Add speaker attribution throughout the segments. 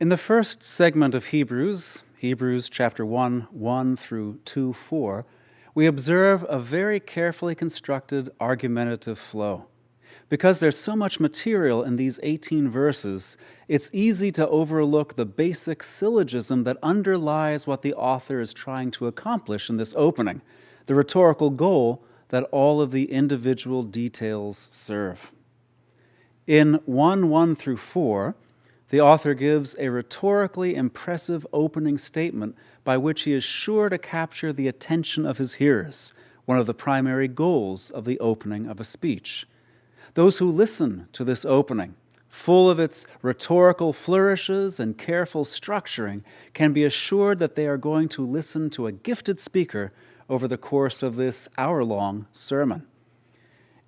Speaker 1: In the first segment of Hebrews chapter 1, 1 through 2, 4, we observe a very carefully constructed argumentative flow. Because there's so much material in these 18 verses, it's easy to overlook the basic syllogism that underlies what the author is trying to accomplish in this opening, the rhetorical goal that all of the individual details serve. In 1 through 4, the author gives a rhetorically impressive opening statement by which he is sure to capture the attention of his hearers, one of the primary goals of the opening of a speech. Those who listen to this opening, full of its rhetorical flourishes and careful structuring, can be assured that they are going to listen to a gifted speaker over the course of this hour-long sermon.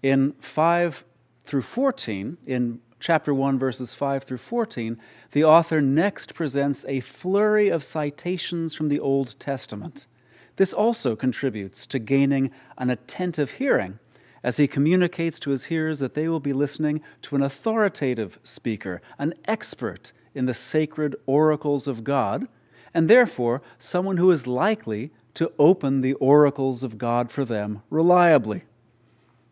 Speaker 1: In 5 through 14, in chapter 1, verses 5 through 14, the author next presents a flurry of citations from the Old Testament. This also contributes to gaining an attentive hearing as he communicates to his hearers that they will be listening to an authoritative speaker, an expert in the sacred oracles of God, and therefore someone who is likely to open the oracles of God for them reliably.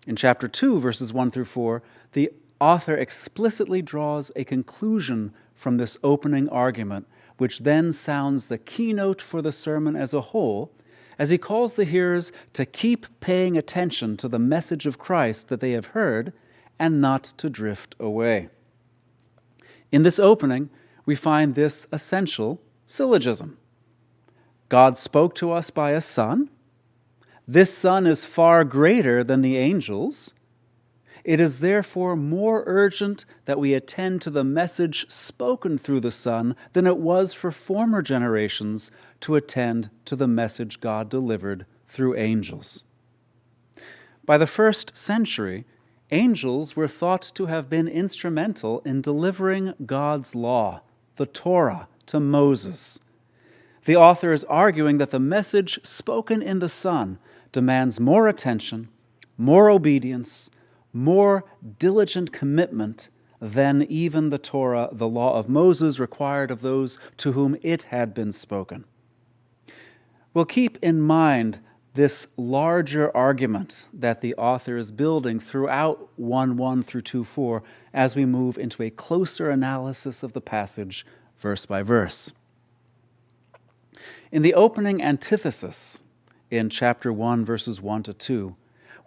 Speaker 1: In chapter 2, verses 1 through 4, the author explicitly draws a conclusion from this opening argument, which then sounds the keynote for the sermon as a whole, as he calls the hearers to keep paying attention to the message of Christ that they have heard and not to drift away. In this opening, we find this essential syllogism. God spoke to us by a Son. This Son is far greater than the angels. It is therefore more urgent that we attend to the message spoken through the Son than it was for former generations to attend to the message God delivered through angels. By the first century, angels were thought to have been instrumental in delivering God's law, the Torah, to Moses. The author is arguing that the message spoken in the Son demands more attention, more obedience, more diligent commitment than even the Torah, the law of Moses, required of those to whom it had been spoken. We'll keep in mind this larger argument that the author is building throughout 1 through 2:4 as we move into a closer analysis of the passage verse by verse. In the opening antithesis in chapter 1, verses 1 to 2,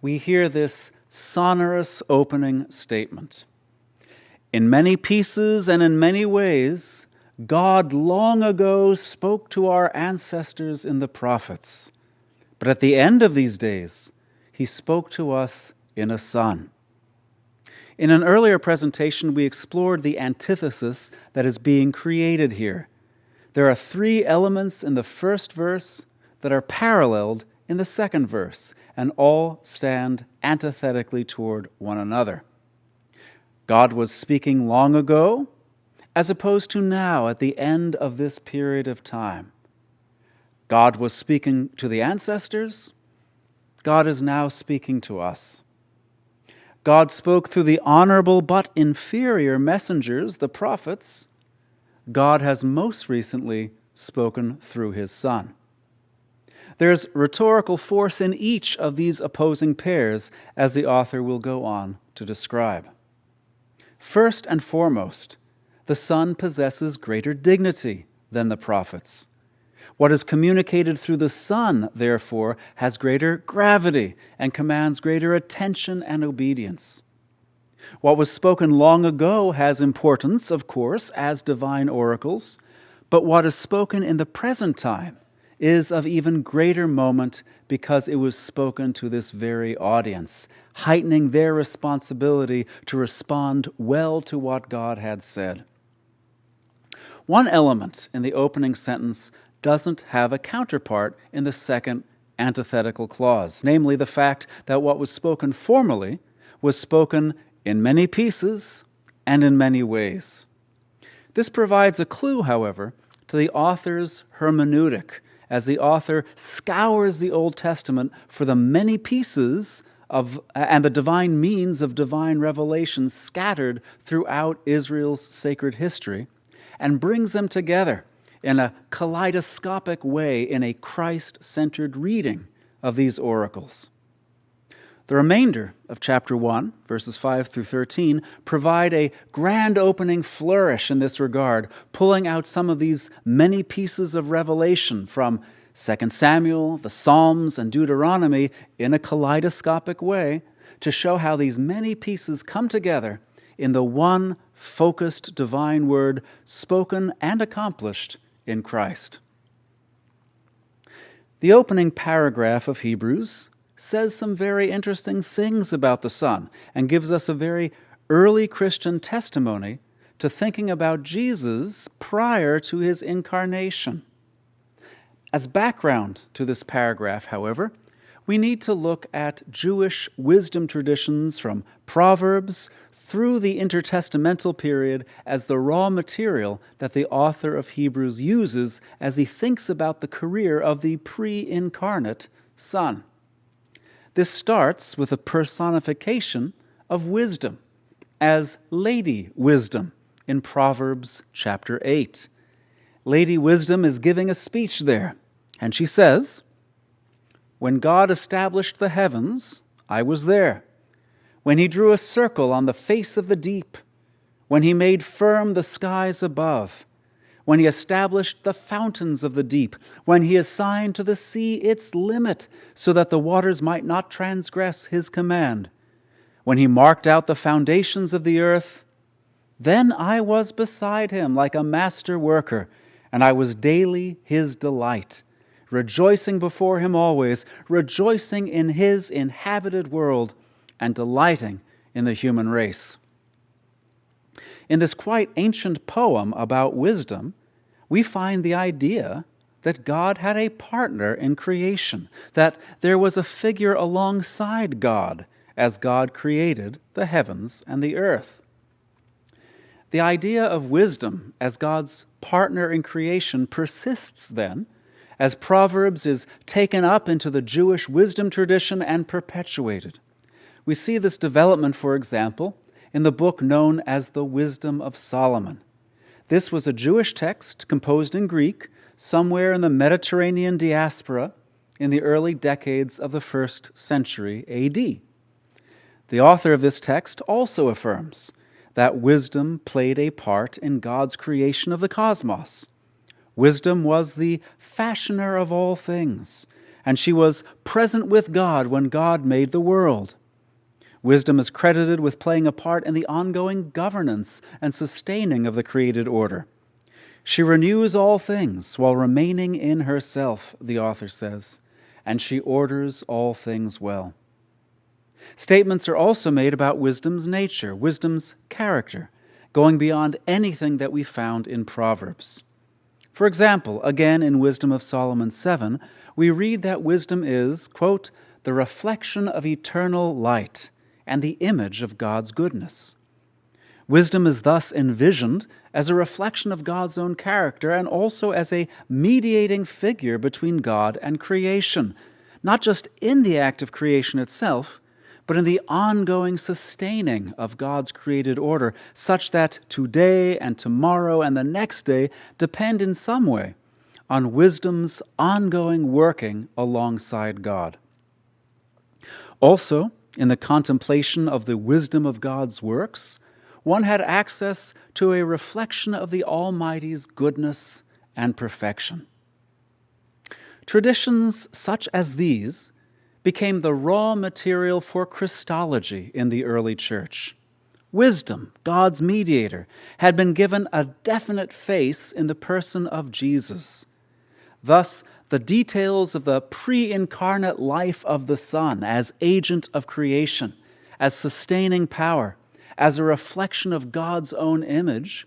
Speaker 1: we hear this sonorous opening statement. In many pieces and in many ways, God long ago spoke to our ancestors in the prophets, but at the end of these days, he spoke to us in a Son. In an earlier presentation, we explored the antithesis that is being created here. There are 3 elements in the first verse that are paralleled in the second verse, and all stand antithetically toward one another. God was speaking long ago, as opposed to now at the end of this period of time. God was speaking to the ancestors. God is now speaking to us. God spoke through the honorable but inferior messengers, the prophets. God has most recently spoken through his Son. There's rhetorical force in each of these opposing pairs, as the author will go on to describe. First and foremost, the Son possesses greater dignity than the prophets. What is communicated through the Son, therefore, has greater gravity and commands greater attention and obedience. What was spoken long ago has importance, of course, as divine oracles, but what is spoken in the present time is of even greater moment because it was spoken to this very audience, heightening their responsibility to respond well to what God had said. One element in the opening sentence doesn't have a counterpart in the second antithetical clause, namely the fact that what was spoken formerly was spoken in many pieces and in many ways. This provides a clue, however, to the author's hermeneutic, as the author scours the Old Testament for the many pieces and the divine means of divine revelation scattered throughout Israel's sacred history, and brings them together in a kaleidoscopic way in a Christ-centered reading of these oracles. The remainder of chapter 1, verses 5 through 13, provide a grand opening flourish in this regard, pulling out some of these many pieces of revelation from 2 Samuel, the Psalms, and Deuteronomy in a kaleidoscopic way to show how these many pieces come together in the one focused divine word spoken and accomplished in Christ. The opening paragraph of Hebrews says some very interesting things about the Son and gives us a very early Christian testimony to thinking about Jesus prior to his incarnation. As background to this paragraph, however, we need to look at Jewish wisdom traditions from Proverbs through the intertestamental period as the raw material that the author of Hebrews uses as he thinks about the career of the pre-incarnate Son. This starts with a personification of wisdom as Lady Wisdom in Proverbs chapter 8. Lady Wisdom is giving a speech there, and she says, "When God established the heavens, I was there. When he drew a circle on the face of the deep, when he made firm the skies above, when he established the fountains of the deep, when he assigned to the sea its limit so that the waters might not transgress his command, when he marked out the foundations of the earth, then I was beside him like a master worker, and I was daily his delight, rejoicing before him always, rejoicing in his inhabited world, and delighting in the human race." In this quite ancient poem about wisdom, we find the idea that God had a partner in creation, that there was a figure alongside God as God created the heavens and the earth. The idea of wisdom as God's partner in creation persists then, as Proverbs is taken up into the Jewish wisdom tradition and perpetuated. We see this development, for example, in the book known as the Wisdom of Solomon. This was a Jewish text composed in Greek somewhere in the Mediterranean diaspora in the early decades of the 1st century A.D. The author of this text also affirms that wisdom played a part in God's creation of the cosmos. Wisdom was the fashioner of all things, and she was present with God when God made the world. Wisdom is credited with playing a part in the ongoing governance and sustaining of the created order. She renews all things while remaining in herself, the author says, and she orders all things well. Statements are also made about wisdom's nature, wisdom's character, going beyond anything that we found in Proverbs. For example, again in Wisdom of Solomon 7, we read that wisdom is, quote, "the reflection of eternal light and the image of God's goodness." Wisdom is thus envisioned as a reflection of God's own character and also as a mediating figure between God and creation, not just in the act of creation itself, but in the ongoing sustaining of God's created order, such that today and tomorrow and the next day depend in some way on wisdom's ongoing working alongside God. Also, in the contemplation of the wisdom of God's works, one had access to a reflection of the Almighty's goodness and perfection. Traditions such as these became the raw material for Christology in the early church. Wisdom, God's mediator, had been given a definite face in the person of Jesus. Thus, the details of the pre-incarnate life of the Son as agent of creation, as sustaining power, as a reflection of God's own image,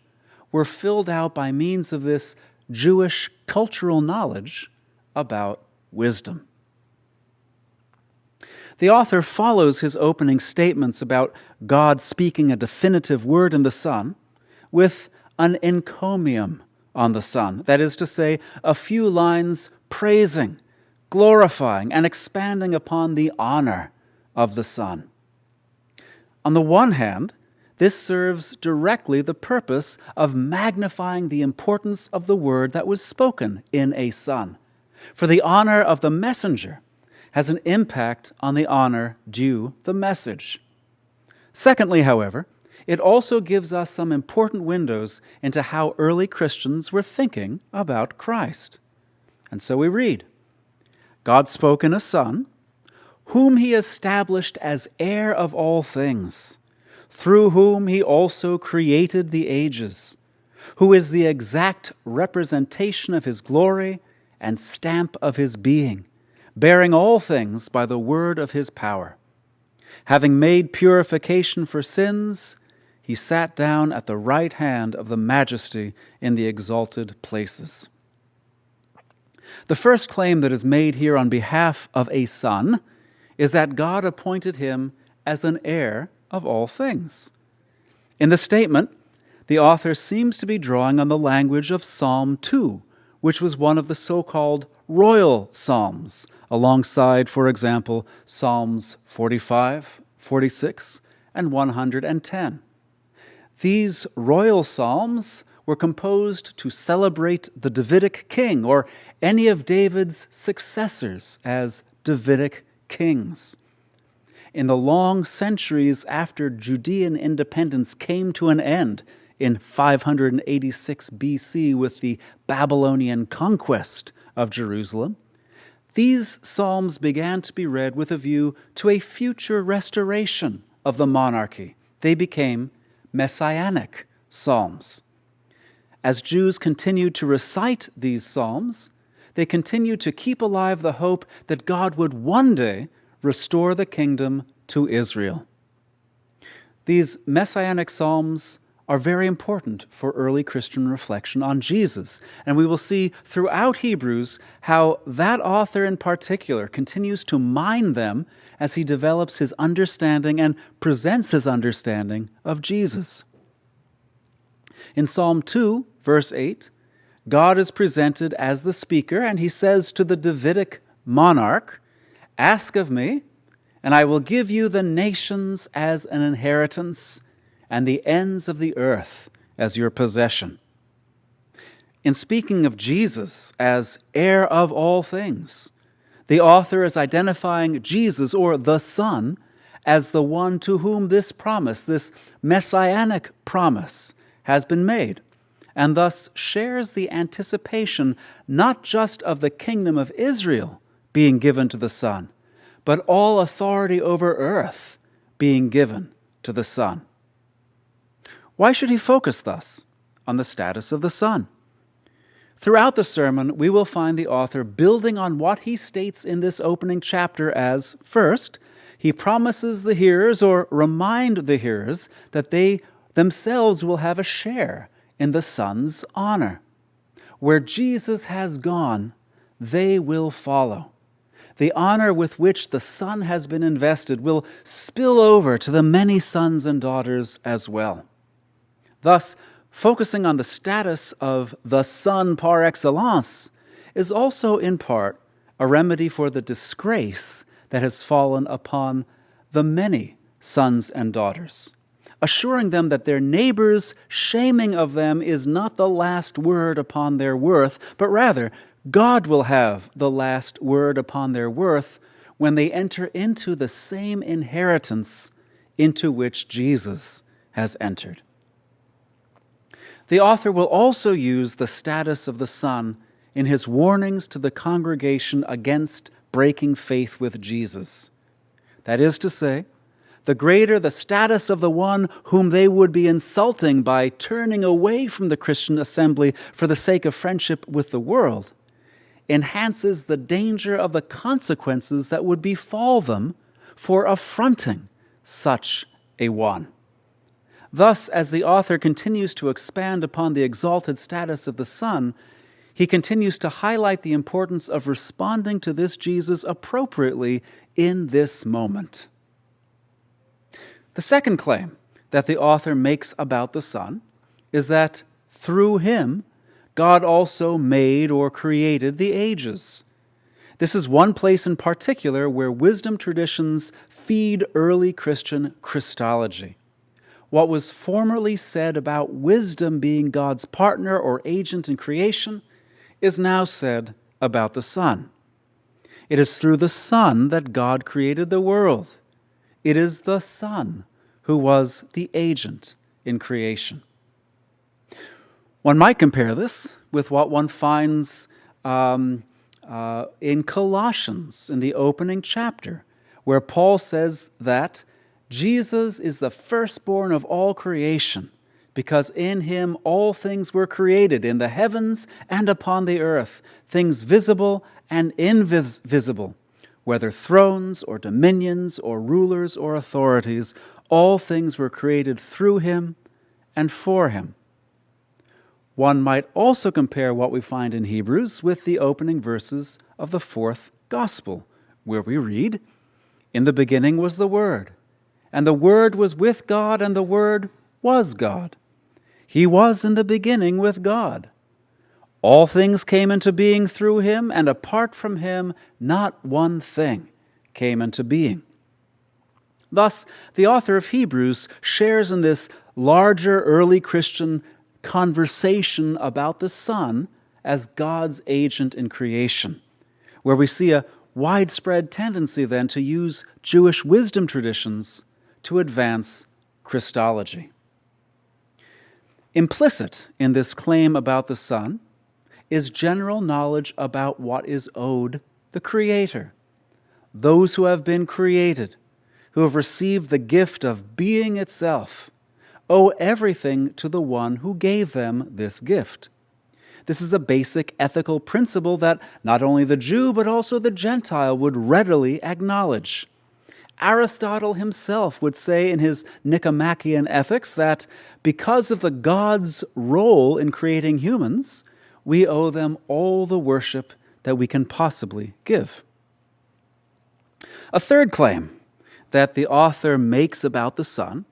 Speaker 1: were filled out by means of this Jewish cultural knowledge about wisdom. The author follows his opening statements about God speaking a definitive word in the Son with an encomium on the Son, that is to say, a few lines praising, glorifying, and expanding upon the honor of the Son. On the one hand, This serves directly the purpose of magnifying the importance of the word that was spoken in a son. For the honor of the messenger has an impact on the honor due the message. Secondly, however, it also gives us some important windows into how early Christians were thinking about Christ. And so we read, God spoke in a Son, whom he established as heir of all things, through whom he also created the ages, who is the exact representation of his glory and stamp of his being, bearing all things by the word of his power. Having made purification for sins, he sat down at the right hand of the Majesty in the exalted places. The first claim that is made here on behalf of a son is that God appointed him as an heir of all things. In the statement, the author seems to be drawing on the language of Psalm 2, which was one of the so-called royal psalms, alongside, for example, Psalms 45, 46, and 110. These royal psalms were composed to celebrate the Davidic king or any of David's successors as Davidic kings. In the long centuries after Judean independence came to an end in 586 BC with the Babylonian conquest of Jerusalem, these psalms began to be read with a view to a future restoration of the monarchy. They became messianic psalms. As Jews continued to recite these psalms, they continued to keep alive the hope that God would one day restore the kingdom to Israel. These messianic psalms are very important for early Christian reflection on Jesus, and we will see throughout Hebrews how that author in particular continues to mine them as he develops his understanding and presents his understanding of Jesus. In Psalm 2, verse 8, God is presented as the speaker, and he says to the Davidic monarch, "Ask of me, and I will give you the nations as an inheritance, and the ends of the earth as your possession." In speaking of Jesus as heir of all things, the author is identifying Jesus, or the Son, as the one to whom this promise, this messianic promise, has been made, and thus shares the anticipation not just of the kingdom of Israel being given to the Son, but all authority over earth being given to the Son. Why should he focus thus on the status of the Son? Throughout the sermon, we will find the author building on what he states in this opening chapter as, first, he promises the hearers or remind the hearers that they themselves will have a share in the Son's honor. Where Jesus has gone, they will follow. The honor with which the Son has been invested will spill over to the many sons and daughters as well. Thus, focusing on the status of the Son par excellence is also in part a remedy for the disgrace that has fallen upon the many sons and daughters, assuring them that their neighbors' shaming of them is not the last word upon their worth, but rather God will have the last word upon their worth when they enter into the same inheritance into which Jesus has entered. The author will also use the status of the Son in his warnings to the congregation against breaking faith with Jesus. That is to say, the greater the status of the one whom they would be insulting by turning away from the Christian assembly for the sake of friendship with the world, enhances the danger of the consequences that would befall them for affronting such a one. Thus, as the author continues to expand upon the exalted status of the Son, he continues to highlight the importance of responding to this Jesus appropriately in this moment. The second claim that the author makes about the Son is that through him, God also made or created the ages. This is one place in particular where wisdom traditions feed early Christian Christology. what was formerly said about wisdom being God's partner or agent in creation is now said about the Son. It is through the Son that God created the world. It is the Son who was the agent in creation. One might compare this with what one finds in Colossians, in the opening chapter, where Paul says that Jesus is the firstborn of all creation, because in him all things were created, in the heavens and upon the earth, things visible and invisible, whether thrones or dominions or rulers or authorities, all things were created through him and for him. One might also compare what we find in Hebrews with the opening verses of the fourth gospel, where we read, "In the beginning was the Word, and the Word was with God, and the Word was God. He was in the beginning with God. All things came into being through him, and apart from him, not one thing came into being." Thus, the author of Hebrews shares in this larger early Christian conversation about the Son as God's agent in creation, where we see a widespread tendency then to use Jewish wisdom traditions to advance Christology. Implicit in this claim about the Son is general knowledge about what is owed the Creator. Those who have been created, who have received the gift of being itself, owe everything to the one who gave them this gift. This is a basic ethical principle that not only the Jew but also the Gentile would readily acknowledge. Aristotle himself would say in his Nicomachean Ethics that because of the gods' role in creating humans, we owe them all the worship that we can possibly give. A third claim that the author makes about the Son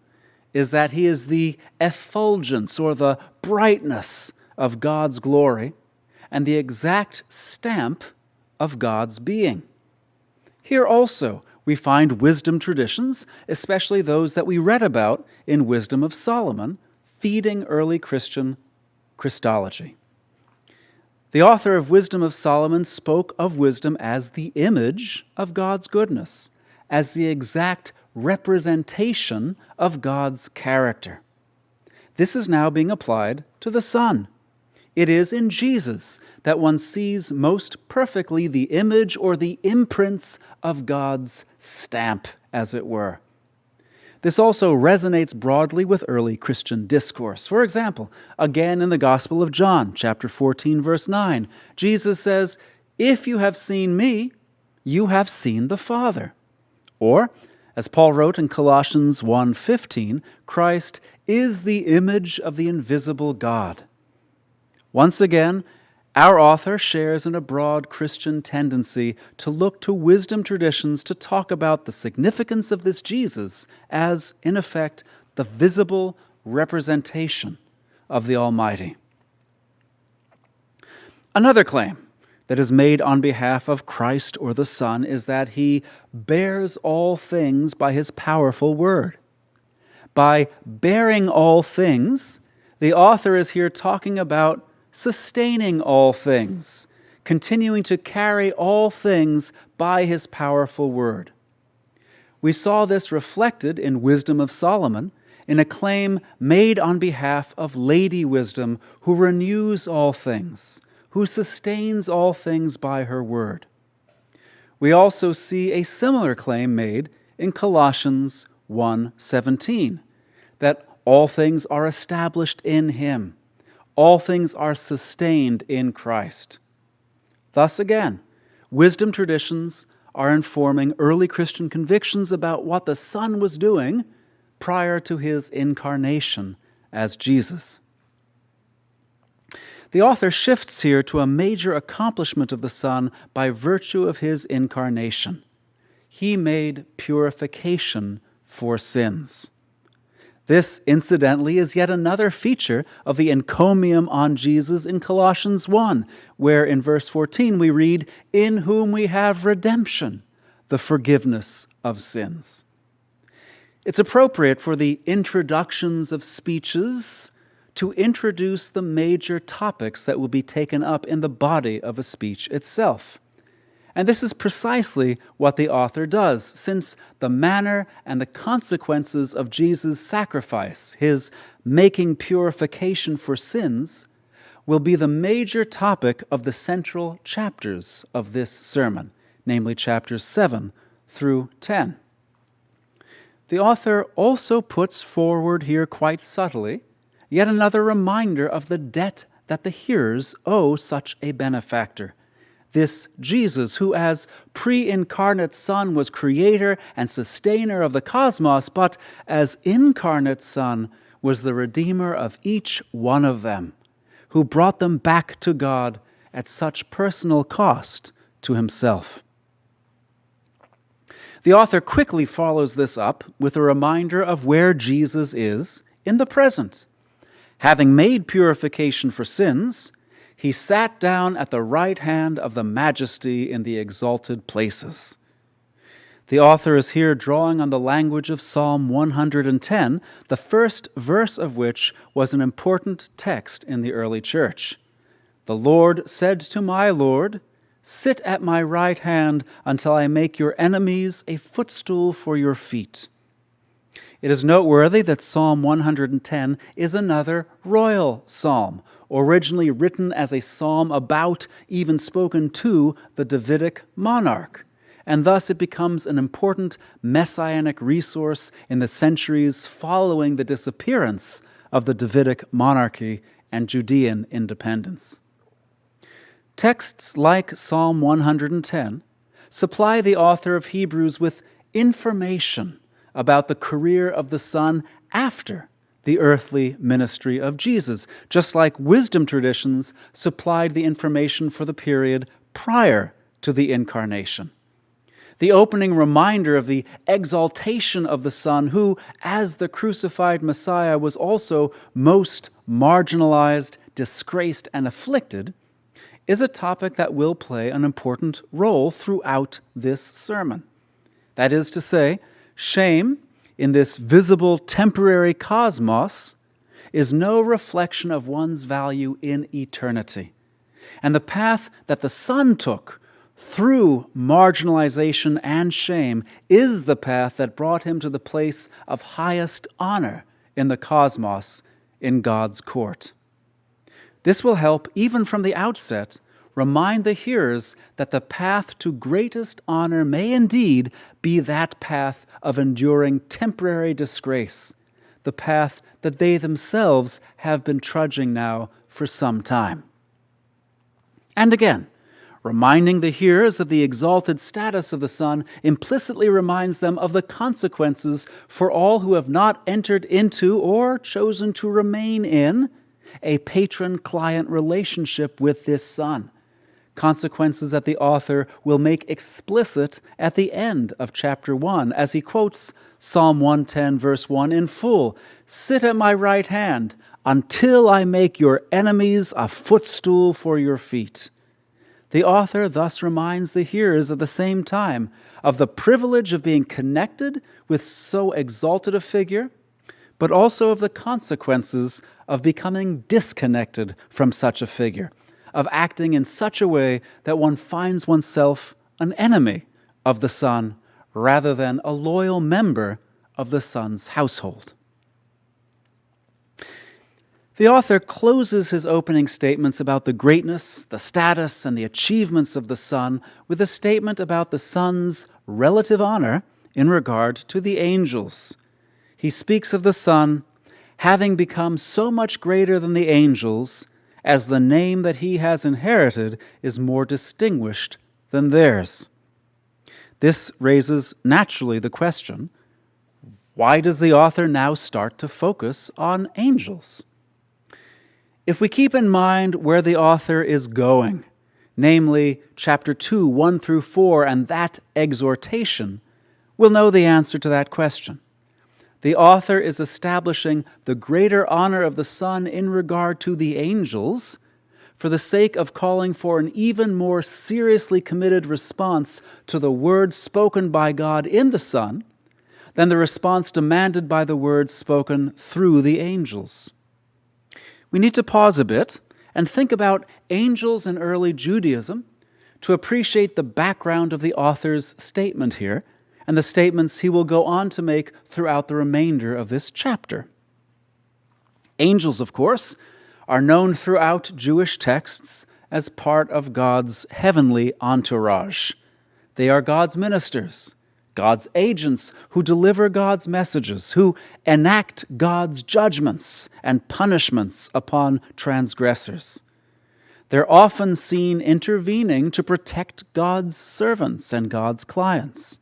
Speaker 1: is that he is the effulgence or the brightness of God's glory and the exact stamp of God's being. Here also we find wisdom traditions, especially those that we read about in Wisdom of Solomon, feeding early Christian Christology. The author of Wisdom of Solomon spoke of wisdom as the image of God's goodness, as the exact representation of God's character. This is now being applied to the Son. It is in Jesus that one sees most perfectly the image or the imprints of God's stamp, as it were. This also resonates broadly with early Christian discourse. For example, again in the Gospel of John, chapter 14, verse 9, Jesus says, "If you have seen me, you have seen the Father." Or, as Paul wrote in Colossians 1:15, Christ is the image of the invisible God. Once again, our author shares in a broad Christian tendency to look to wisdom traditions to talk about the significance of this Jesus as, in effect, the visible representation of the Almighty. Another claim that is made on behalf of Christ or the Son is that he bears all things by his powerful word. By bearing all things, the author is here talking about sustaining all things, continuing to carry all things by his powerful word. We saw this reflected in Wisdom of Solomon, in a claim made on behalf of Lady Wisdom, who renews all things, who sustains all things by her word. We also see a similar claim made in Colossians 1:17, that all things are established in him. All things are sustained in Christ. Thus again, wisdom traditions are informing early Christian convictions about what the Son was doing prior to his incarnation as Jesus. The author shifts here to a major accomplishment of the Son by virtue of his incarnation. He made purification for sins. This, incidentally, is yet another feature of the encomium on Jesus in Colossians 1, where in verse 14 we read, "In whom we have redemption, the forgiveness of sins." It's appropriate for the introductions of speeches to introduce the major topics that will be taken up in the body of a speech itself. And this is precisely what the author does, since the manner and the consequences of Jesus' sacrifice, his making purification for sins, will be the major topic of the central chapters of this sermon, namely chapters 7 through 10. The author also puts forward here quite subtly yet another reminder of the debt that the hearers owe such a benefactor. This Jesus, who as pre-incarnate Son was creator and sustainer of the cosmos, but as incarnate Son was the Redeemer of each one of them, who brought them back to God at such personal cost to himself. The author quickly follows this up with a reminder of where Jesus is in the present. Having made purification for sins, he sat down at the right hand of the Majesty in the exalted places. The author is here drawing on the language of Psalm 110, the first verse of which was an important text in the early church. The Lord said to my Lord, "Sit at my right hand until I make your enemies a footstool for your feet." It is noteworthy that Psalm 110 is another royal psalm, originally written as a psalm about, even spoken to, the Davidic monarch, and thus it becomes an important messianic resource in the centuries following the disappearance of the Davidic monarchy and Judean independence. Texts like Psalm 110 supply the author of Hebrews with information about the career of the Son after the earthly ministry of Jesus, just like wisdom traditions supplied the information for the period prior to the incarnation. The opening reminder of the exaltation of the Son, who, as the crucified Messiah, was also most marginalized, disgraced, and afflicted, is a topic that will play an important role throughout this sermon. That is to say, shame in this visible temporary cosmos is no reflection of one's value in eternity. And the path that the Son took through marginalization and shame is the path that brought him to the place of highest honor in the cosmos in God's court. This will help, even from the outset, remind the hearers that the path to greatest honor may indeed be that path of enduring temporary disgrace, the path that they themselves have been trudging now for some time. And again, reminding the hearers of the exalted status of the Son implicitly reminds them of the consequences for all who have not entered into or chosen to remain in a patron-client relationship with this Son. Consequences that the author will make explicit at the end of chapter 1 as he quotes Psalm 110 verse 1 in full. "Sit at my right hand until I make your enemies a footstool for your feet." The author thus reminds the hearers at the same time of the privilege of being connected with so exalted a figure, but also of the consequences of becoming disconnected from such a figure, of acting in such a way that one finds oneself an enemy of the Son rather than a loyal member of the Son's household. The author closes his opening statements about the greatness, the status, and the achievements of the Son with a statement about the Son's relative honor in regard to the angels. He speaks of the Son having become so much greater than the angels as the name that he has inherited is more distinguished than theirs. This raises naturally the question, why does the author now start to focus on angels? If we keep in mind where the author is going, namely chapter 2, 1 through 4, and that exhortation, we'll know the answer to that question. The author is establishing the greater honor of the Son in regard to the angels for the sake of calling for an even more seriously committed response to the words spoken by God in the Son than the response demanded by the words spoken through the angels. We need to pause a bit and think about angels in early Judaism to appreciate the background of the author's statement here and the statements he will go on to make throughout the remainder of this chapter. Angels, of course, are known throughout Jewish texts as part of God's heavenly entourage. They are God's ministers, God's agents who deliver God's messages, who enact God's judgments and punishments upon transgressors. They're often seen intervening to protect God's servants and God's clients.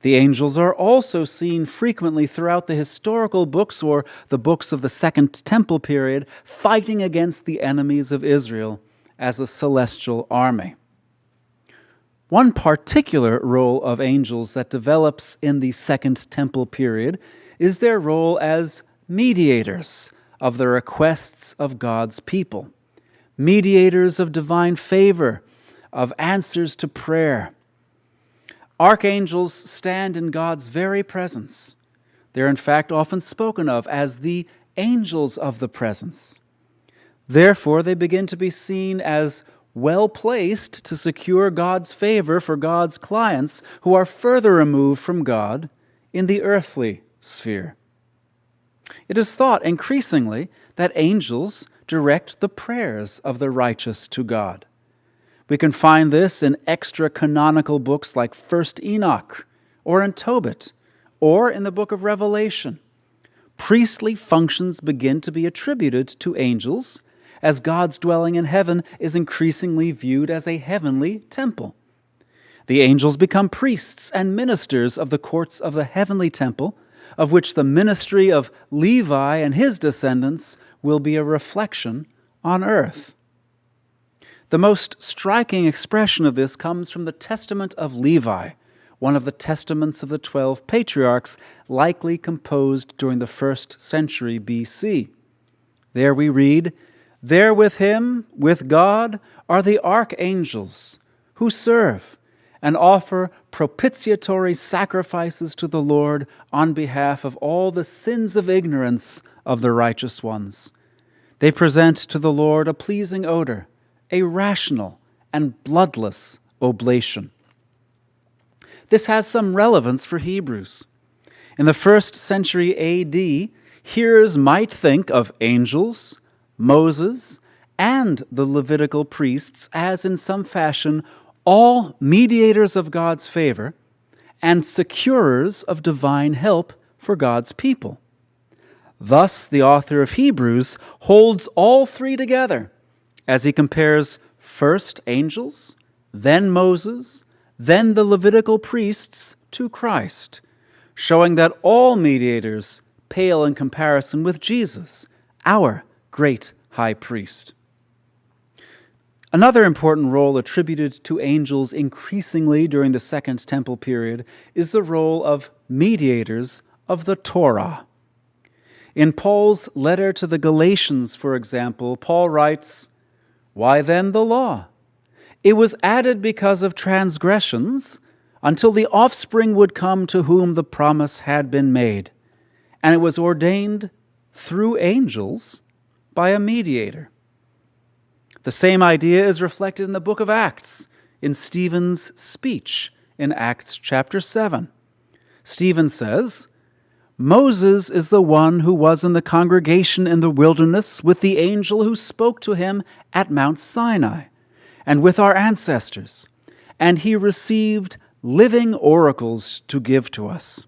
Speaker 1: The angels are also seen frequently throughout the historical books or the books of the Second Temple period, fighting against the enemies of Israel as a celestial army. One particular role of angels that develops in the Second Temple period is their role as mediators of the requests of God's people, mediators of divine favor, of answers to prayer. Archangels stand in God's very presence. They're in fact often spoken of as the angels of the presence. Therefore, they begin to be seen as well-placed to secure God's favor for God's clients who are further removed from God in the earthly sphere. It is thought increasingly that angels direct the prayers of the righteous to God. We can find this in extra-canonical books like 1st Enoch, or in Tobit, or in the book of Revelation. Priestly functions begin to be attributed to angels, as God's dwelling in heaven is increasingly viewed as a heavenly temple. The angels become priests and ministers of the courts of the heavenly temple, of which the ministry of Levi and his descendants will be a reflection on earth. The most striking expression of this comes from the Testament of Levi, one of the testaments of the 12 patriarchs, likely composed during the 1st century BC. There we read, "There with him, with God, are the archangels, who serve and offer propitiatory sacrifices to the Lord on behalf of all the sins of ignorance of the righteous ones. They present to the Lord a pleasing odor, a rational and bloodless oblation." This has some relevance for Hebrews. In the 1st century AD, hearers might think of angels, Moses, and the Levitical priests as in some fashion all mediators of God's favor and securers of divine help for God's people. Thus, the author of Hebrews holds all three together as he compares first angels, then Moses, then the Levitical priests to Christ, showing that all mediators pale in comparison with Jesus, our great high priest. Another important role attributed to angels increasingly during the Second Temple period is the role of mediators of the Torah. In Paul's letter to the Galatians, for example, Paul writes, "Why then the law? It was added because of transgressions until the offspring would come to whom the promise had been made, and it was ordained through angels by a mediator." The same idea is reflected in the book of Acts, in Stephen's speech in Acts chapter 7. Stephen says, "Moses is the one who was in the congregation in the wilderness with the angel who spoke to him at Mount Sinai, and with our ancestors, and he received living oracles to give to us."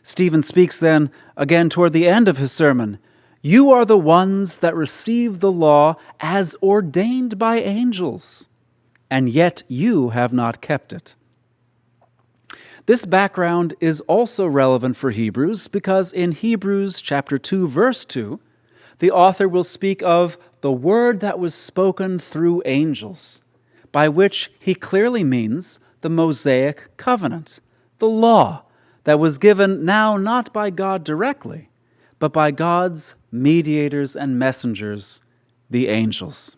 Speaker 1: Stephen speaks then, again toward the end of his sermon, "You are the ones that received the law as ordained by angels, and yet you have not kept it." This background is also relevant for Hebrews because in Hebrews chapter 2, verse 2, the author will speak of the word that was spoken through angels, by which he clearly means the Mosaic covenant, the law that was given now not by God directly, but by God's mediators and messengers, the angels.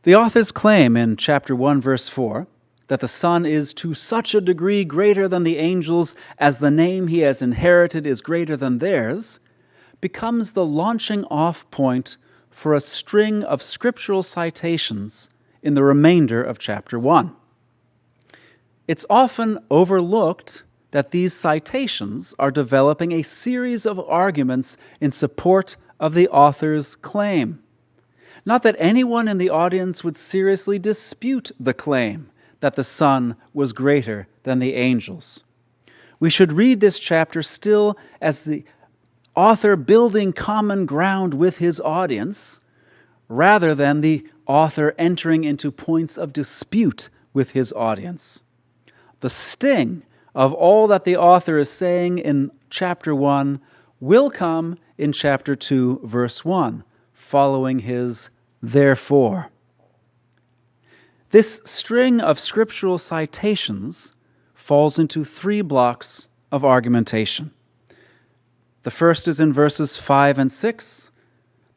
Speaker 1: The author's claim in chapter 1, verse 4, that the Son is to such a degree greater than the angels as the name he has inherited is greater than theirs, becomes the launching off point for a string of scriptural citations in the remainder of chapter 1. It's often overlooked that these citations are developing a series of arguments in support of the author's claim. Not that anyone in the audience would seriously dispute the claim that the Son was greater than the angels. We should read this chapter still as the author building common ground with his audience, rather than the author entering into points of dispute with his audience. The sting of all that the author is saying in chapter 1 will come in chapter 2, verse 1, following his therefore. This string of scriptural citations falls into 3 blocks of argumentation. The first is in verses 5 and 6.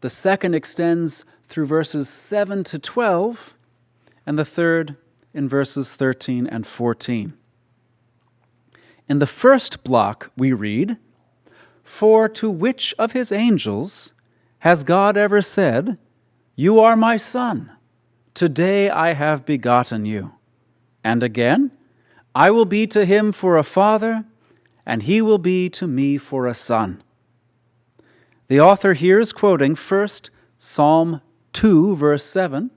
Speaker 1: The second extends through verses 7 to 12, and the third in verses 13 and 14. In the first block we read, "For to which of his angels has God ever said, 'You are my son, today I have begotten you'? And again, 'I will be to him for a father, and he will be to me for a son.'" The author here is quoting first Psalm 2, verse 7,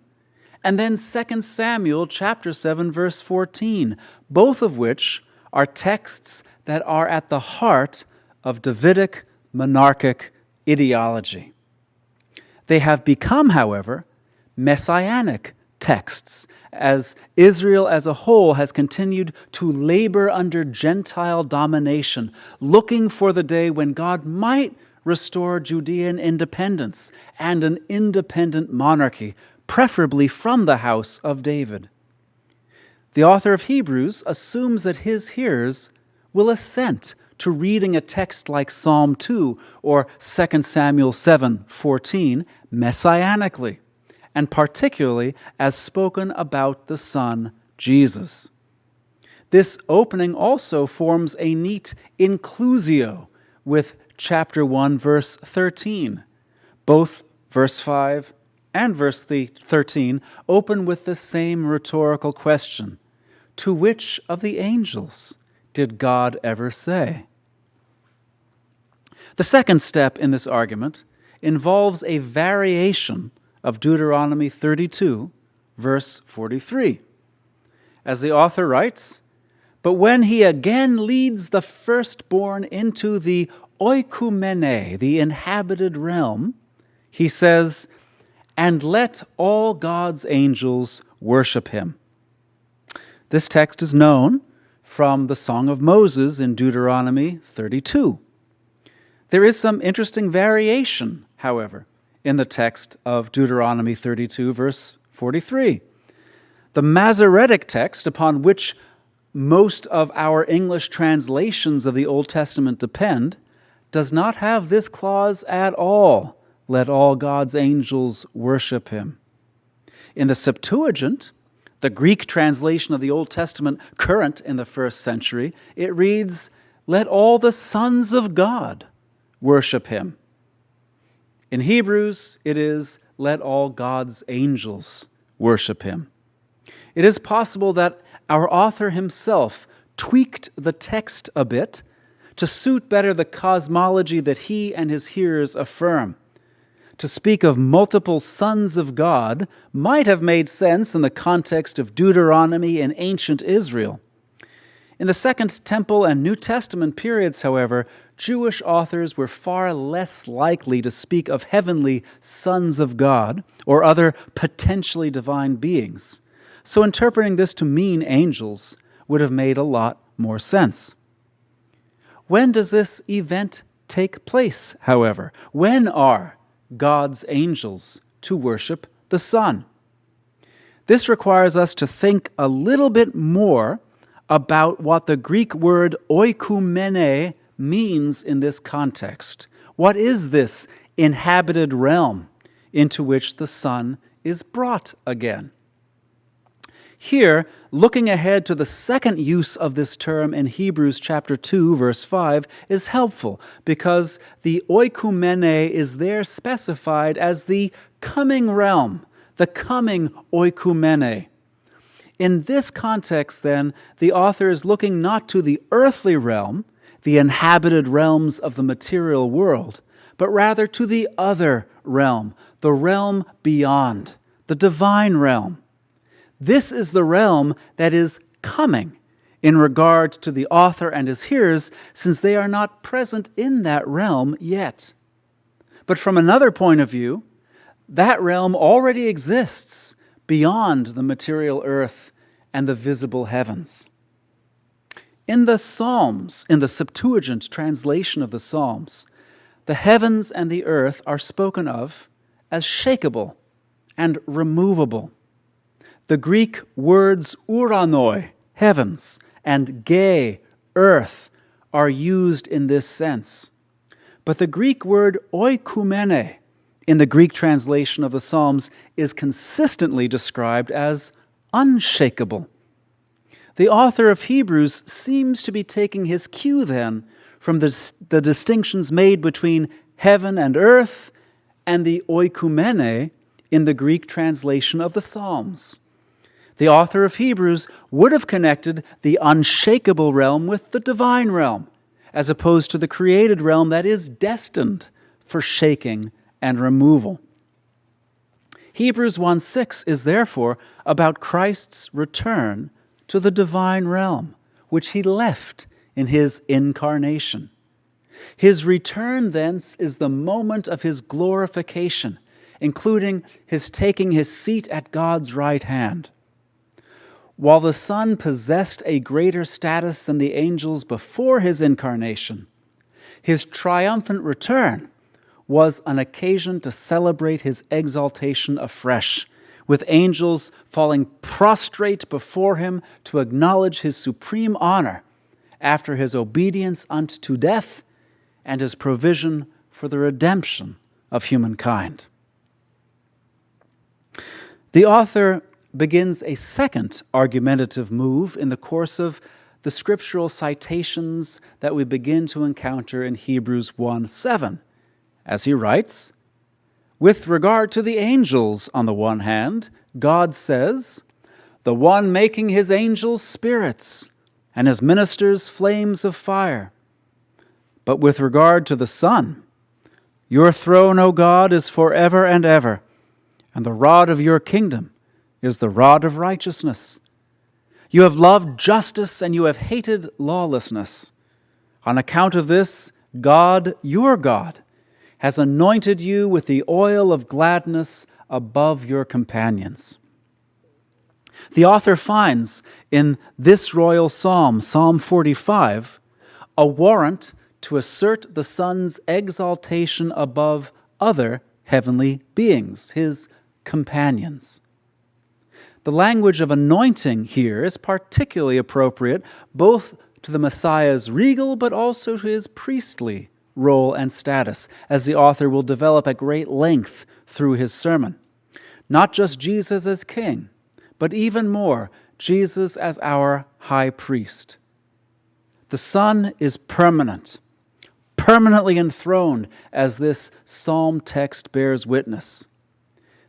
Speaker 1: and then 2 Samuel chapter 7, verse 14, both of which are texts that are at the heart of Davidic monarchic ideology. They have become, however, messianic texts, as Israel as a whole has continued to labor under Gentile domination, looking for the day when God might restore Judean independence and an independent monarchy, preferably from the house of David. The author of Hebrews assumes that his hearers will assent to reading a text like Psalm 2 or 2 Samuel 7:14 messianically, and particularly as spoken about the Son, Jesus. This opening also forms a neat inclusio with chapter 1, verse 13. Both verse 5 and verse 13 open with the same rhetorical question: to which of the angels did God ever say? The second step in this argument involves a variation of Deuteronomy 32, verse 43. As the author writes, "But when he again leads the firstborn into the oikumene, the inhabited realm, he says, 'And let all God's angels worship him.'" This text is known from the Song of Moses in Deuteronomy 32. There is some interesting variation, however, in the text of Deuteronomy 32, verse 43. The Masoretic text, upon which most of our English translations of the Old Testament depend, does not have this clause at all: "Let all God's angels worship him." In the Septuagint, the Greek translation of the Old Testament current in the first century, it reads, "Let all the sons of God worship him." In Hebrews, it is, "Let all God's angels worship him." It is possible that our author himself tweaked the text a bit to suit better the cosmology that he and his hearers affirm. To speak of multiple sons of God might have made sense in the context of Deuteronomy in ancient Israel. In the Second Temple and New Testament periods, however, Jewish authors were far less likely to speak of heavenly sons of God or other potentially divine beings. So interpreting this to mean angels would have made a lot more sense. When does this event take place, however? When are God's angels to worship the Son? This requires us to think a little bit more about what the Greek word oikumene means in this context. What is this inhabited realm into which the Son is brought again? Here, looking ahead to the second use of this term in Hebrews chapter 2, verse 5, is helpful because the oikumene is there specified as the coming realm, the coming oikumene. In this context, then, the author is looking not to the earthly realm, the inhabited realms of the material world, but rather to the other realm, the realm beyond, the divine realm. This is the realm that is coming in regard to the author and his hearers, since they are not present in that realm yet. But from another point of view, that realm already exists beyond the material earth and the visible heavens. In the Psalms, in the Septuagint translation of the Psalms, the heavens and the earth are spoken of as shakeable and removable. The Greek words uranoi, heavens, and ge, earth, are used in this sense. But the Greek word oikumene, in the Greek translation of the Psalms, is consistently described as unshakable. The author of Hebrews seems to be taking his cue then from the distinctions made between heaven and earth and the oikumene in the Greek translation of the Psalms. The author of Hebrews would have connected the unshakable realm with the divine realm, as opposed to the created realm that is destined for shaking and removal. Hebrews 1:6 is therefore about Christ's return to the divine realm, which he left in his incarnation. His return thence is the moment of his glorification, including his taking his seat at God's right hand. While the Son possessed a greater status than the angels before his incarnation, his triumphant return was an occasion to celebrate his exaltation afresh, with angels falling prostrate before him to acknowledge his supreme honor after his obedience unto death and his provision for the redemption of humankind. The author begins a second argumentative move in the course of the scriptural citations that we begin to encounter in Hebrews 1:7. As he writes, with regard to the angels, on the one hand, God says, the one making his angels spirits and his ministers flames of fire. But with regard to the Son, your throne, O God, is forever and ever, and the rod of your kingdom is the rod of righteousness. You have loved justice and you have hated lawlessness. On account of this, God, your God, has anointed you with the oil of gladness above your companions. The author finds in this royal psalm, Psalm 45, a warrant to assert the Son's exaltation above other heavenly beings, his companions. The language of anointing here is particularly appropriate both to the Messiah's regal but also to his priestly role and status, as the author will develop at great length through his sermon. Not just Jesus as king, but even more, Jesus as our high priest. The Son is permanent, permanently enthroned, as this psalm text bears witness.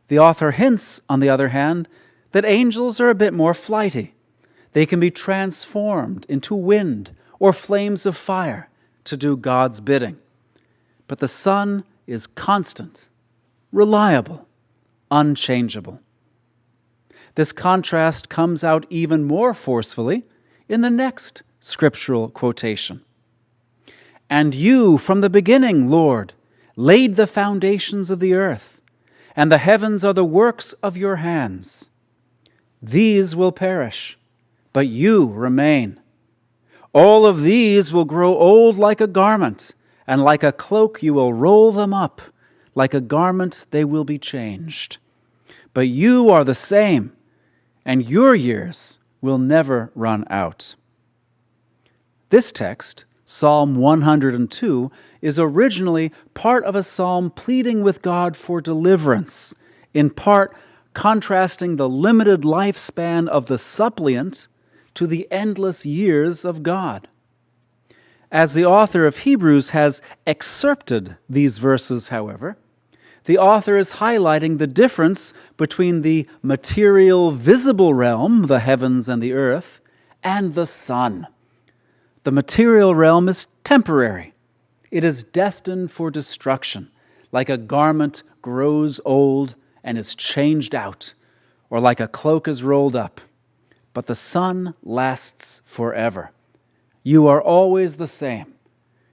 Speaker 1: The author hints, on the other hand, that angels are a bit more flighty. They can be transformed into wind or flames of fire to do God's bidding. But the Son is constant, reliable, unchangeable. This contrast comes out even more forcefully in the next scriptural quotation. And you, from the beginning, Lord, laid the foundations of the earth, and the heavens are the works of your hands. These will perish, but you remain. All of these will grow old like a garment, and like a cloak you will roll them up. Like a garment they will be changed. But you are the same, and your years will never run out. This text, Psalm 102, is originally part of a psalm pleading with God for deliverance, in part contrasting the limited lifespan of the suppliant to the endless years of God. As the author of Hebrews has excerpted these verses, however, the author is highlighting the difference between the material, visible realm, the heavens and the earth, and the sun. The material realm is temporary. It is destined for destruction, like a garment grows old and is changed out, or like a cloak is rolled up. But the sun lasts forever. You are always the same,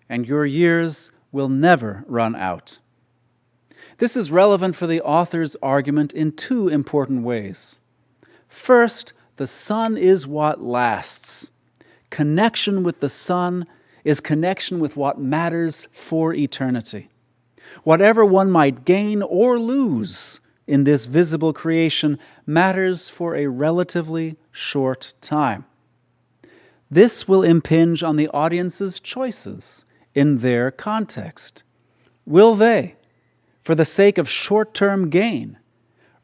Speaker 1: and your years will never run out. This is relevant for the author's argument in two important ways. First, the sun is what lasts. Connection with the sun is connection with what matters for eternity. Whatever one might gain or lose in this visible creation matters for a relatively short time. This will impinge on the audience's choices in their context. Will they, for the sake of short-term gain,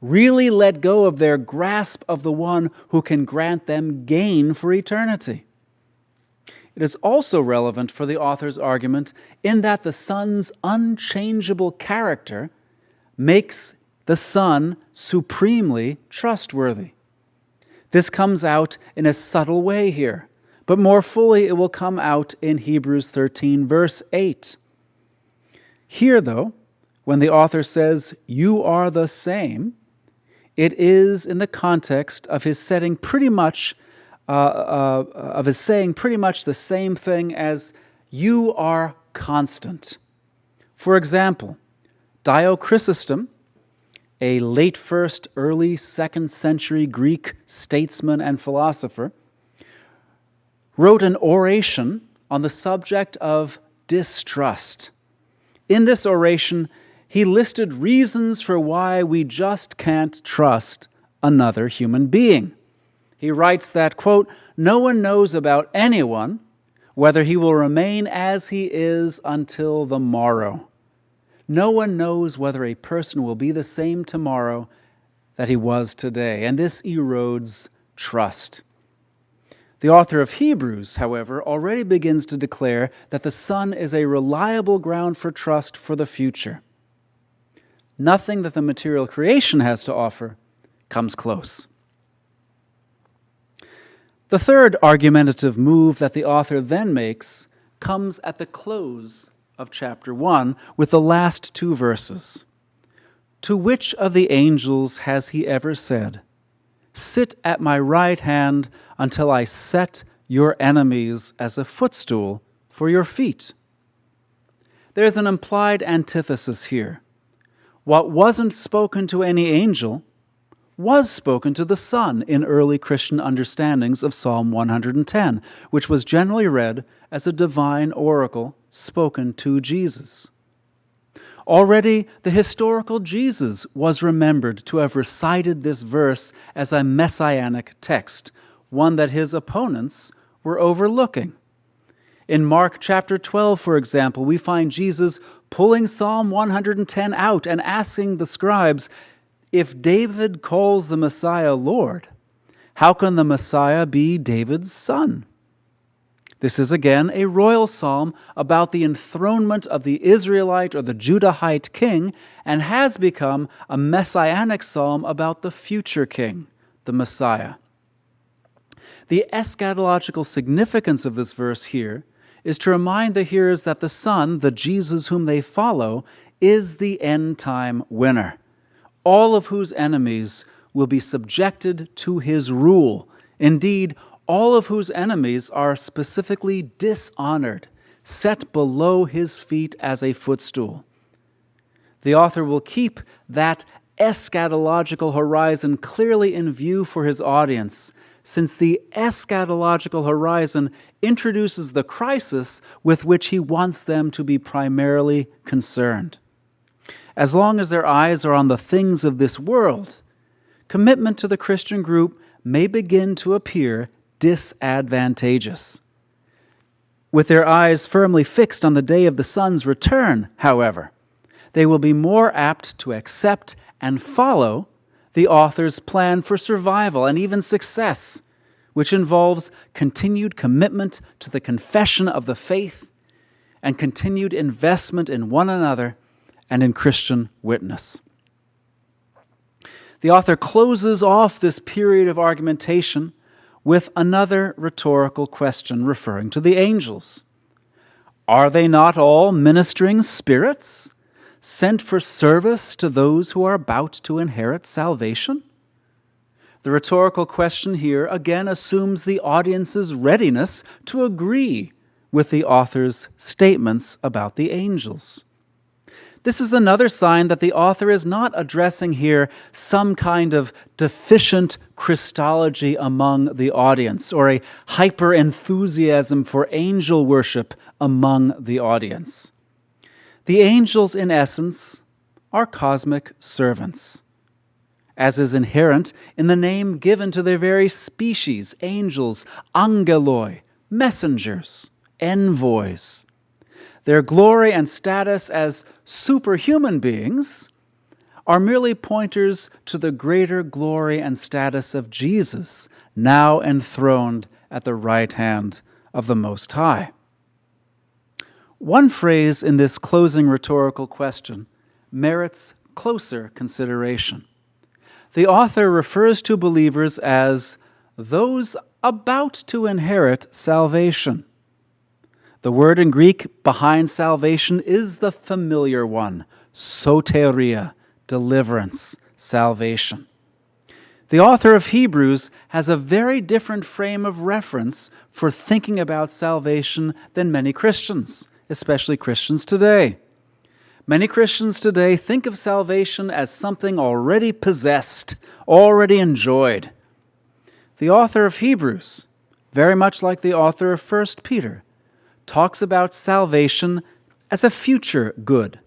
Speaker 1: really let go of their grasp of the one who can grant them gain for eternity? It is also relevant for the author's argument in that the sun's unchangeable character makes the sun supremely trustworthy. This comes out in a subtle way here, but more fully it will come out in Hebrews 13, verse 8. Here, though, when the author says, "You are the same," it is in the context of his setting pretty much saying pretty much the same thing as "you are constant." For example, Dio Chrysostom, a late 1st, early 2nd century Greek statesman and philosopher, wrote an oration on the subject of distrust. In this oration, he listed reasons for why we just can't trust another human being. He writes that, quote, "No one knows about anyone whether he will remain as he is until the morrow. No one knows whether a person will be the same tomorrow that he was today, and this erodes trust." The author of Hebrews, however, already begins to declare that the sun is a reliable ground for trust for the future. Nothing that the material creation has to offer comes close. The third argumentative move that the author then makes comes at the close of chapter 1 with the last two verses. "To which of the angels has he ever said, 'Sit at my right hand until I set your enemies as a footstool for your feet'?" There's an implied antithesis here. What wasn't spoken to any angel was spoken to the Son in early Christian understandings of Psalm 110, which was generally read as a divine oracle spoken to Jesus. Already, the historical Jesus was remembered to have recited this verse as a messianic text, one that his opponents were overlooking. In Mark chapter 12, for example, we find Jesus pulling Psalm 110 out and asking the scribes, "If David calls the Messiah Lord, how can the Messiah be David's son?" This is again a royal psalm about the enthronement of the Israelite or the Judahite king, and has become a messianic psalm about the future king, the Messiah. The eschatological significance of this verse here is to remind the hearers that the Son, the Jesus whom they follow, is the end-time winner, all of whose enemies will be subjected to his rule. Indeed, all of whose enemies are specifically dishonored, set below his feet as a footstool. The author will keep that eschatological horizon clearly in view for his audience, since the eschatological horizon introduces the crisis with which he wants them to be primarily concerned. As long as their eyes are on the things of this world, commitment to the Christian group may begin to appear disadvantageous. With their eyes firmly fixed on the day of the Son's return, however, they will be more apt to accept and follow the author's plan for survival and even success, which involves continued commitment to the confession of the faith and continued investment in one another and in Christian witness. The author closes off this period of argumentation with another rhetorical question referring to the angels. Are they not all ministering spirits, sent for service to those who are about to inherit salvation? The rhetorical question here again assumes the audience's readiness to agree with the author's statements about the angels. This is another sign that the author is not addressing here some kind of deficient Christology among the audience or a hyper-enthusiasm for angel worship among the audience. The angels, in essence, are cosmic servants, as is inherent in the name given to their very species, angels, angeloi, messengers, envoys. Their glory and status as superhuman beings are merely pointers to the greater glory and status of Jesus, now enthroned at the right hand of the Most High. One phrase in this closing rhetorical question merits closer consideration. The author refers to believers as those about to inherit salvation. The word in Greek behind salvation is the familiar one, soteria, deliverance, salvation. The author of Hebrews has a very different frame of reference for thinking about salvation than many Christians, especially Christians today. Many Christians today think of salvation as something already possessed, already enjoyed. The author of Hebrews, very much like the author of 1 Peter, talks about salvation as a future good,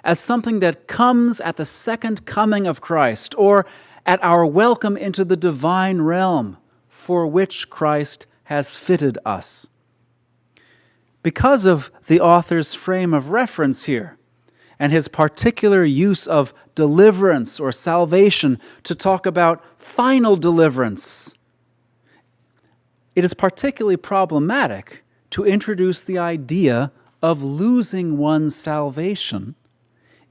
Speaker 1: as something that comes at the second coming of Christ, or at our welcome into the divine realm for which Christ has fitted us. Because of the author's frame of reference here, and his particular use of deliverance or salvation to talk about final deliverance, it is particularly problematic to introduce the idea of losing one's salvation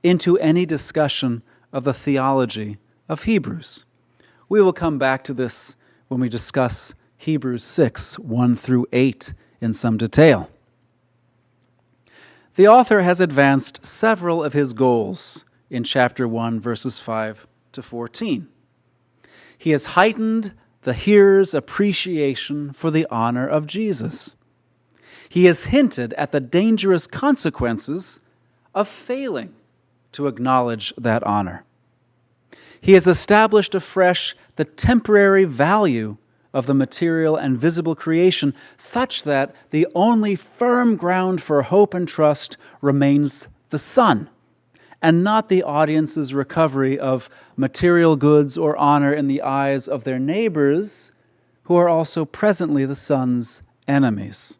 Speaker 1: into any discussion of the theology of Hebrews. We will come back to this when we discuss Hebrews 6, 1 through 8 in some detail. The author has advanced several of his goals in chapter 1, verses 5 to 14. He has heightened the hearer's appreciation for the honor of Jesus. He has hinted at the dangerous consequences of failing to acknowledge that honor. He has established afresh the temporary value of the material and visible creation such that the only firm ground for hope and trust remains the sun, and not the audience's recovery of material goods or honor in the eyes of their neighbors, who are also presently the sun's enemies.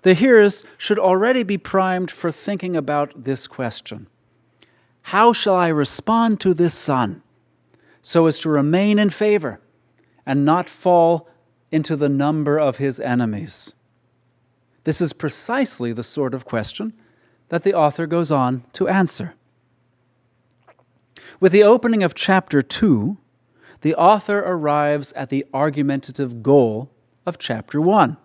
Speaker 1: The hearers should already be primed for thinking about this question. How shall I respond to this sun so as to remain in favor and not fall into the number of his enemies? This is precisely the sort of question that the author goes on to answer. With the opening of chapter 2, the author arrives at the argumentative goal of chapter 1.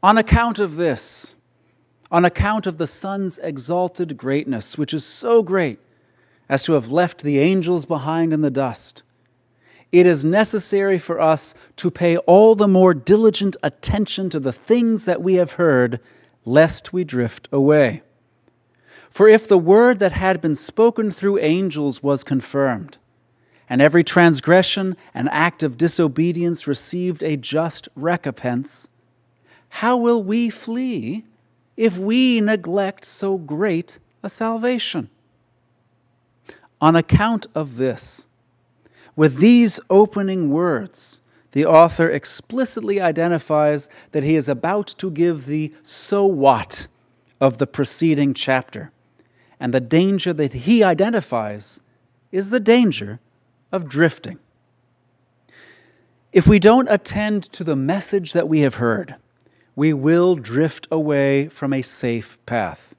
Speaker 1: On account of this, on account of the Son's exalted greatness, which is so great as to have left the angels behind in the dust, it is necessary for us to pay all the more diligent attention to the things that we have heard, lest we drift away. For if the word that had been spoken through angels was confirmed, and every transgression and act of disobedience received a just recompense, how will we flee if we neglect so great a salvation? On account of this, with these opening words, the author explicitly identifies that he is about to give the so what of the preceding chapter, and the danger that he identifies is the danger of drifting. If we don't attend to the message that we have heard, we will drift away from a safe path.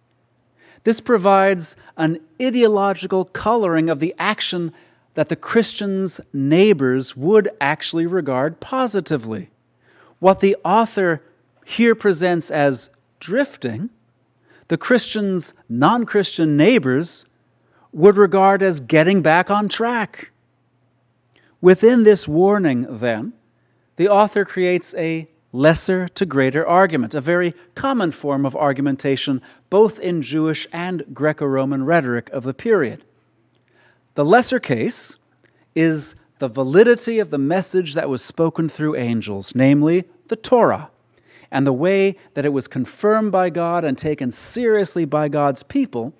Speaker 1: This provides an ideological coloring of the action that the Christian's neighbors would actually regard positively. What the author here presents as drifting, the Christian's non-Christian neighbors would regard as getting back on track. Within this warning, then, the author creates a lesser to greater argument, a very common form of argumentation both in Jewish and Greco-Roman rhetoric of the period. The lesser case is the validity of the message that was spoken through angels, namely the Torah, and the way that it was confirmed by God and taken seriously by God's people,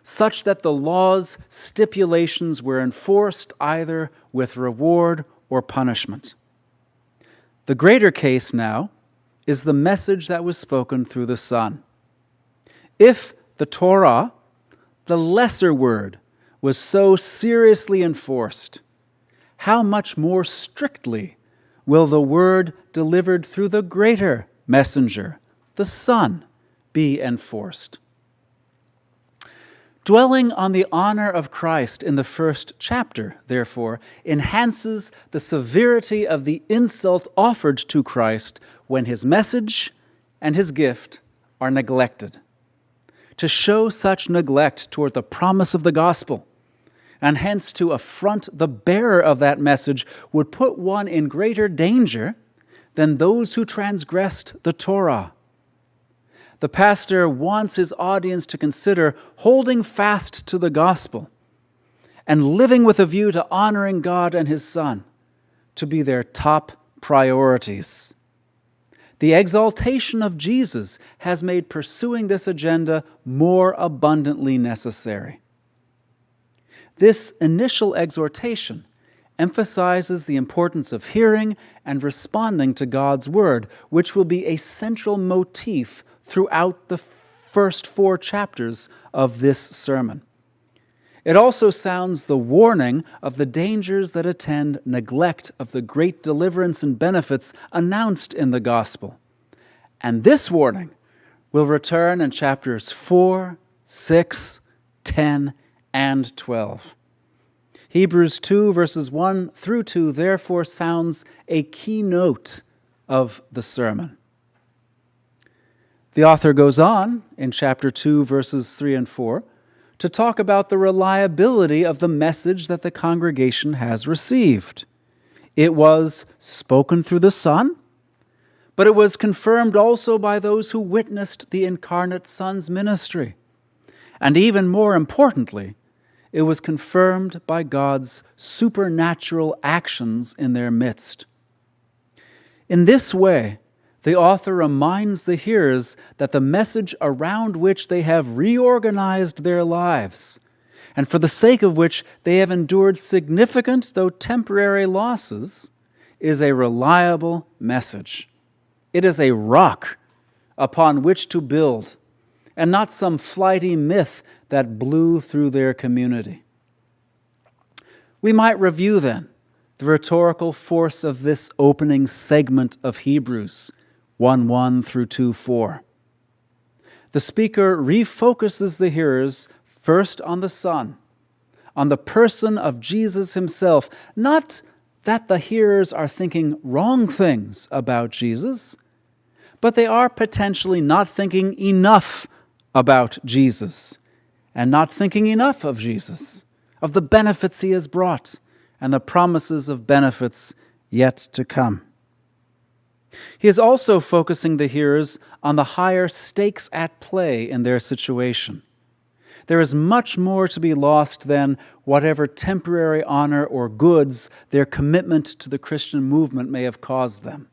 Speaker 1: such that the law's stipulations were enforced either with reward or punishment. The greater case now is the message that was spoken through the Son. If the Torah, the lesser word, was so seriously enforced, how much more strictly will the word delivered through the greater messenger, the Son, be enforced? Dwelling on the honor of Christ in the first chapter, therefore, enhances the severity of the insult offered to Christ when his message and his gift are neglected. To show such neglect toward the promise of the gospel, and hence to affront the bearer of that message, would put one in greater danger than those who transgressed the Torah. The pastor wants his audience to consider holding fast to the gospel and living with a view to honoring God and his Son to be their top priorities. The exaltation of Jesus has made pursuing this agenda more abundantly necessary. This initial exhortation emphasizes the importance of hearing and responding to God's word, which will be a central motif throughout the first 4 chapters of this sermon. It also sounds the warning of the dangers that attend neglect of the great deliverance and benefits announced in the gospel. And this warning will return in chapters 4, 6, 10, and 12. Hebrews 2, verses 1 through 2, therefore sounds a keynote of the sermon. The author goes on in chapter 2, verses 3 and 4, to talk about the reliability of the message that the congregation has received. It was spoken through the Son, but it was confirmed also by those who witnessed the incarnate Son's ministry. And even more importantly, it was confirmed by God's supernatural actions in their midst. In this way, the author reminds the hearers that the message around which they have reorganized their lives, and for the sake of which they have endured significant, though temporary losses, is a reliable message. It is a rock upon which to build, and not some flighty myth that blew through their community. We might review then the rhetorical force of this opening segment of Hebrews 1:1 through 2:4. The speaker refocuses the hearers first on the Son, on the person of Jesus himself. Not that the hearers are thinking wrong things about Jesus, but they are potentially not thinking enough about Jesus and not thinking enough of Jesus, of the benefits he has brought and the promises of benefits yet to come. He is also focusing the hearers on the higher stakes at play in their situation. There is much more to be lost than whatever temporary honor or goods their commitment to the Christian movement may have caused them.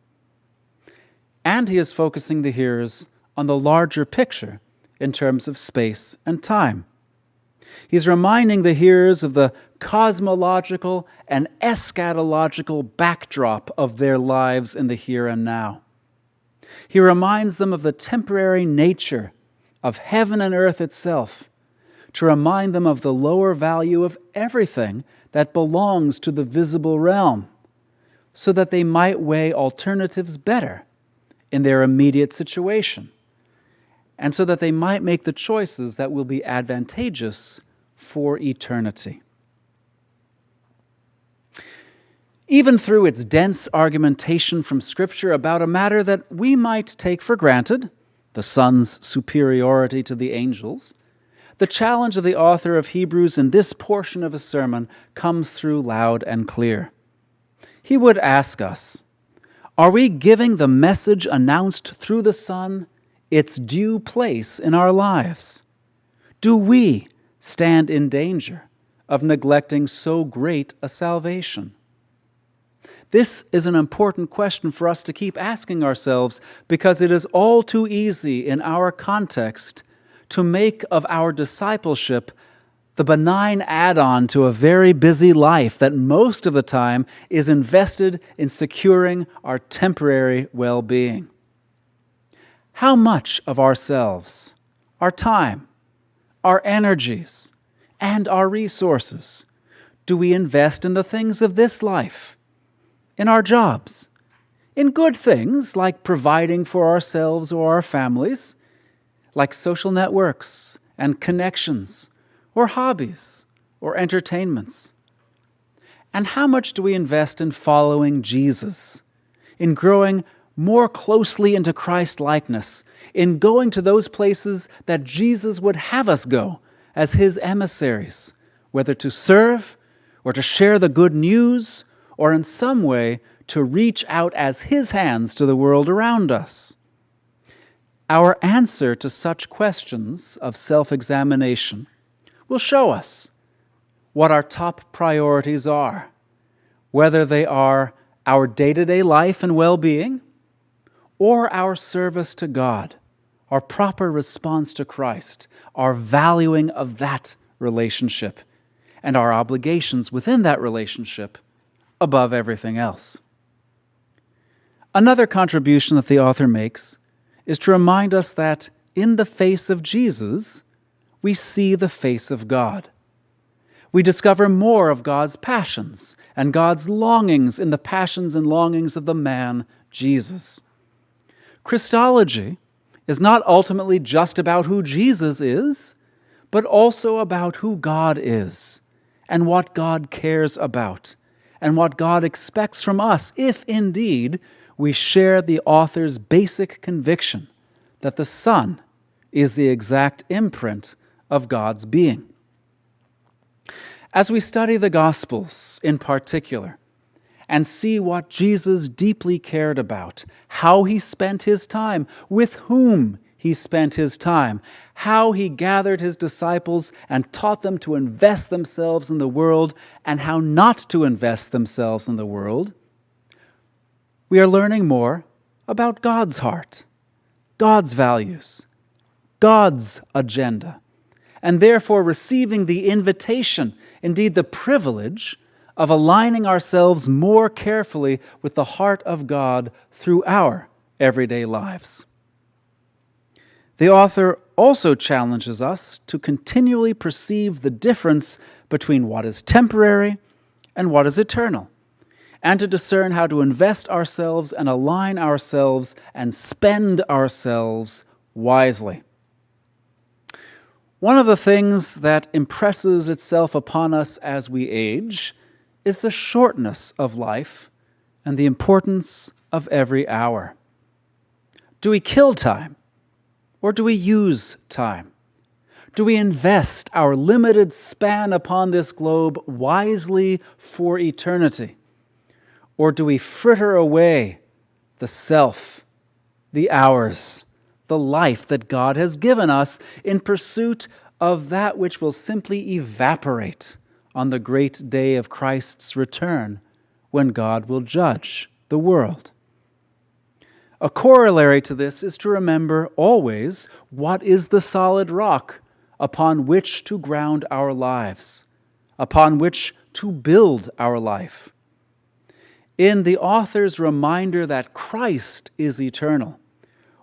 Speaker 1: And he is focusing the hearers on the larger picture in terms of space and time. He's reminding the hearers of the cosmological and eschatological backdrop of their lives in the here and now. He reminds them of the temporary nature of heaven and earth itself, to remind them of the lower value of everything that belongs to the visible realm, so that they might weigh alternatives better in their immediate situation, and so that they might make the choices that will be advantageous for eternity. Even through its dense argumentation from Scripture about a matter that we might take for granted, the Son's superiority to the angels, the challenge of the author of Hebrews in this portion of his sermon comes through loud and clear. He would ask us, are we giving the message announced through the Son its due place in our lives? Do we stand in danger of neglecting so great a salvation? This is an important question for us to keep asking ourselves, because it is all too easy in our context to make of our discipleship the benign add-on to a very busy life that most of the time is invested in securing our temporary well-being. How much of ourselves, our time, our energies, and our resources do we invest in the things of this life, in our jobs, in good things like providing for ourselves or our families, like social networks and connections, or hobbies, or entertainments? And how much do we invest in following Jesus, in growing more closely into Christ-likeness, in going to those places that Jesus would have us go as his emissaries, whether to serve, or to share the good news, or in some way to reach out as his hands to the world around us? Our answer to such questions of self-examination will show us what our top priorities are, whether they are our day-to-day life and well-being, or our service to God, our proper response to Christ, our valuing of that relationship, and our obligations within that relationship above everything else. Another contribution that the author makes is to remind us that in the face of Jesus, we see the face of God. We discover more of God's passions and God's longings in the passions and longings of the man, Jesus. Christology is not ultimately just about who Jesus is, but also about who God is, and what God cares about, and what God expects from us, if indeed we share the author's basic conviction that the Son is the exact imprint of God's being. As we study the Gospels in particular, and see what Jesus deeply cared about, how he spent his time, with whom he spent his time, how he gathered his disciples and taught them to invest themselves in the world, and how not to invest themselves in the world, we are learning more about God's heart, God's values, God's agenda, and therefore receiving the invitation, indeed the privilege, of aligning ourselves more carefully with the heart of God through our everyday lives. The author also challenges us to continually perceive the difference between what is temporary and what is eternal, and to discern how to invest ourselves and align ourselves and spend ourselves wisely. One of the things that impresses itself upon us as we age is the shortness of life and the importance of every hour. Do we kill time, or do we use time? Do we invest our limited span upon this globe wisely for eternity? Or do we fritter away the self, the hours, the life that God has given us in pursuit of that which will simply evaporate on the great day of Christ's return, when God will judge the world? A corollary to this is to remember always what is the solid rock upon which to ground our lives, upon which to build our life. In the author's reminder that Christ is eternal,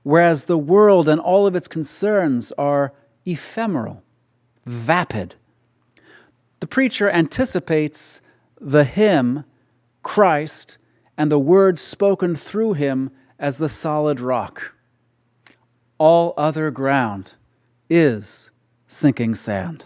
Speaker 1: whereas the world and all of its concerns are ephemeral, vapid. The preacher anticipates the hymn, Christ, and the words spoken through him as the solid rock. All other ground is sinking sand.